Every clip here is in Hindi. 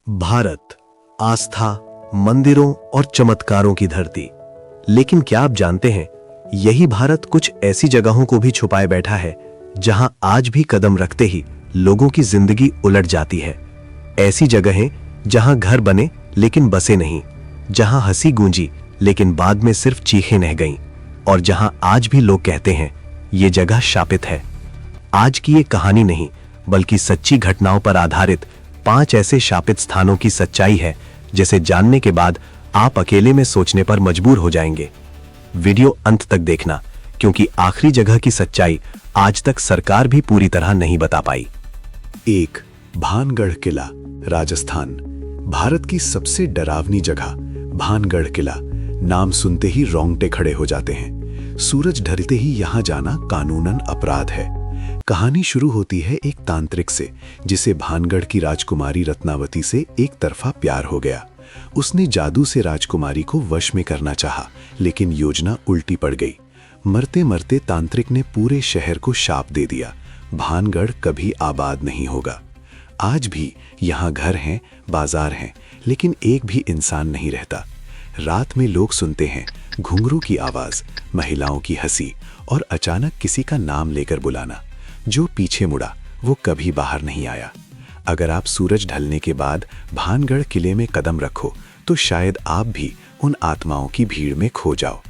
भारत, आस्था, मंदिरों और चमत्कारों की धरती। लेकिन क्या आप जानते हैं, यही भारत कुछ ऐसी जगहों को भी छुपाए बैठा है जहां आज भी कदम रखते ही लोगों की जिंदगी उलट जाती है। ऐसी जगहें जहां घर बने लेकिन बसे नहीं, जहां हंसी गूंजी लेकिन बाद में सिर्फ चीखें रह गईं, और जहां आज भी लोग कहते हैं ये जगह शापित है। आज की ये कहानी नहीं बल्कि सच्ची घटनाओं पर आधारित 5 ऐसे शापित स्थानों की सच्चाई है जिसे जानने के बाद आप अकेले में सोचने पर मजबूर हो जाएंगे। वीडियो अंत तक देखना, क्योंकि आखिरी जगह की सच्चाई आज तक सरकार भी पूरी तरह नहीं बता पाई। 1. भानगढ़ किला, राजस्थान। भारत की सबसे डरावनी जगह भानगढ़ किला। नाम सुनते ही रोंगटे खड़े हो जाते हैं। सूरज ढलते ही यहां जाना कानूनन अपराध है। कहानी शुरू होती है एक तांत्रिक से, जिसे भानगढ़ की राजकुमारी रत्नावती से एक तरफा प्यार हो गया। उसने जादू से राजकुमारी को वश में करना चाहा, लेकिन योजना उल्टी पड़ गई। मरते मरते तांत्रिक ने पूरे शहर को शाप दे दिया, भानगढ़ कभी आबाद नहीं होगा। आज भी यहाँ घर हैं, बाजार हैं, लेकिन एक भी इंसान नहीं रहता। रात में लोग सुनते हैं घुंघरू की आवाज, महिलाओं की हंसी और अचानक किसी का नाम लेकर बुलाना। जो पीछे मुड़ा वो कभी बाहर नहीं आया। अगर आप सूरज ढलने के बाद भानगढ़ किले में कदम रखो तो शायद आप भी उन आत्माओं की भीड़ में खो जाओ।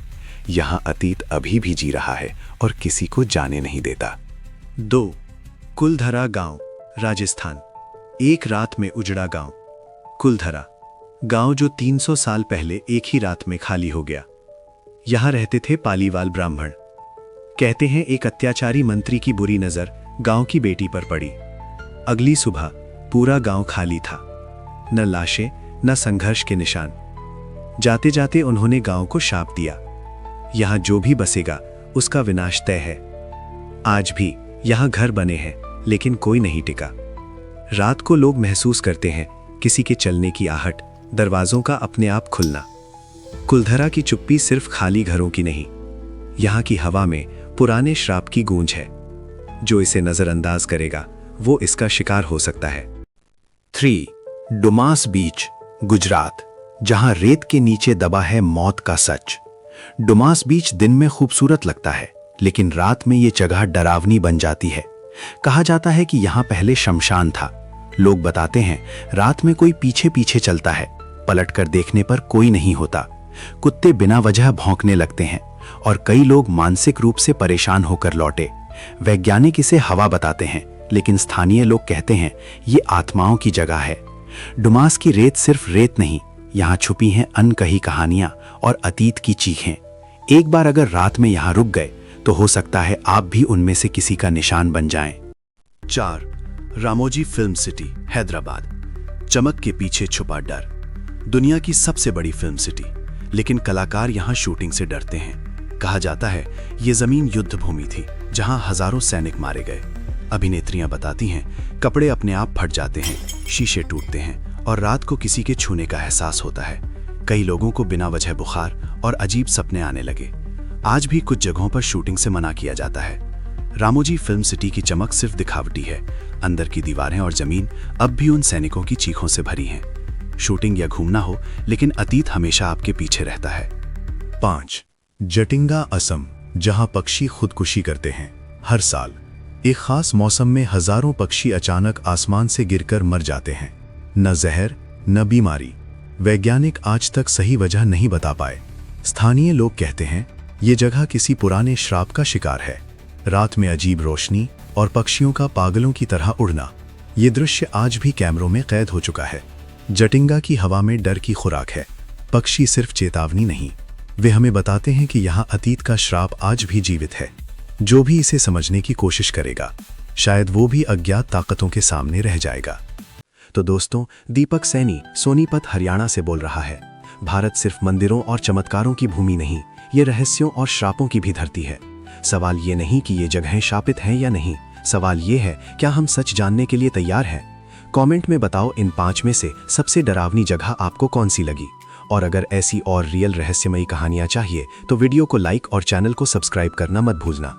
यहाँ अतीत अभी भी जी रहा है और किसी को जाने नहीं देता। 2. कुलधरा गांव, राजस्थान। एक रात में उजड़ा गांव। कुलधरा गांव जो 300 साल पहले एक ही रात में खाली हो गया। यहां रहते थे पालीवाल ब्राह्मण। कहते हैं एक अत्याचारी मंत्री की बुरी नजर गांव की बेटी पर पड़ी। अगली सुबह पूरा गांव खाली था, न लाशें न संघर्ष के निशान। जाते जाते उन्होंने गांव को शाप दिया, यहां जो भी बसेगा उसका विनाश तय है। आज भी यहां घर बने हैं लेकिन कोई नहीं टिका। रात को लोग महसूस करते हैं किसी के चलने की आहट, दरवाजों का अपने आप खुलना। कुलधरा की चुप्पी सिर्फ खाली घरों की नहीं, यहां की हवा में पुराने श्राप की गूंज है। जो इसे नजरअंदाज करेगा वो इसका शिकार हो सकता है। 3. डुमास बीच, गुजरात, जहां रेत के नीचे दबा है मौत का सच। डुमास बीच दिन में खूबसूरत लगता है, लेकिन रात में ये जगह डरावनी बन जाती है। कहा जाता है कि यहां पहले शमशान था। लोग बताते हैं रात में कोई पीछे पीछे चलता है, पलटकर देखने पर कोई नहीं होता। कुत्ते बिना वजह भौंकने लगते हैं और कई लोग मानसिक रूप से परेशान होकर लौटे। वैज्ञानिक इसे हवा बताते हैं, लेकिन स्थानीय लोग कहते हैं ये आत्माओं की जगह है। डुमास की रेत सिर्फ रेत नहीं, यहाँ छुपी हैं अनकही कहानियां और अतीत की चीखें। एक बार अगर रात में यहाँ रुक गए तो हो सकता है आप भी उनमें से किसी का निशान बन जाएं। 4. Ramoji film city, Hyderabad. चमक के पीछे छुपा डर। दुनिया की सबसे बड़ी फिल्म सिटी, लेकिन कलाकार यहाँ शूटिंग से डरते हैं। कहा जाता है ये जमीन युद्ध भूमि थी जहां हजारों सैनिक मारे गए। अभिनेत्रियां बताती हैं कपड़े अपने आप फट जाते हैं, शीशे टूटते हैं और रात को किसी के छूने का एहसास होता है। कई लोगों को बिना वजह बुखार और अजीब सपने आने लगे। आज भी कुछ जगहों पर शूटिंग से मना किया जाता है। रामोजी फिल्म सिटी की चमक सिर्फ दिखावटी है, अंदर की दीवारें और जमीन अब भी उन सैनिकों की चीखों से भरी हैं। शूटिंग या घूमना हो, लेकिन अतीत हमेशा आपके पीछे रहता है। 5. जटिंगा, असम, जहां पक्षी खुदकुशी करते हैं। हर साल एक खास मौसम में हजारों पक्षी अचानक आसमान से गिरकर मर जाते हैं। न जहर न बीमारी। वैज्ञानिक आज तक सही वजह नहीं बता पाए। स्थानीय लोग कहते हैं ये जगह किसी पुराने श्राप का शिकार है। रात में अजीब रोशनी और पक्षियों का पागलों की तरह उड़ना, ये दृश्य आज भी कैमरों में कैद हो चुका है। जटिंगा की हवा में डर की खुराक है। पक्षी सिर्फ चेतावनी नहीं, वे हमें बताते हैं कि यहाँ अतीत का श्राप आज भी जीवित है। जो भी इसे समझने की कोशिश करेगा, शायद वो भी अज्ञात ताकतों के सामने रह जाएगा। तो दोस्तों, दीपक सैनी सोनीपत हरियाणा से बोल रहा है। भारत सिर्फ मंदिरों और चमत्कारों की भूमि नहीं, ये रहस्यों और श्रापों की भी धरती है। सवाल ये नहीं कि ये जगहें शापित हैं या नहीं, सवाल ये है क्या हम सच जानने के लिए तैयार हैं। कमेंट में बताओ इन 5 में से सबसे डरावनी जगह आपको कौन सी लगी। और अगर ऐसी और रियल रहस्यमयी कहानियां चाहिए तो वीडियो को लाइक और चैनल को सब्सक्राइब करना मत भूलना।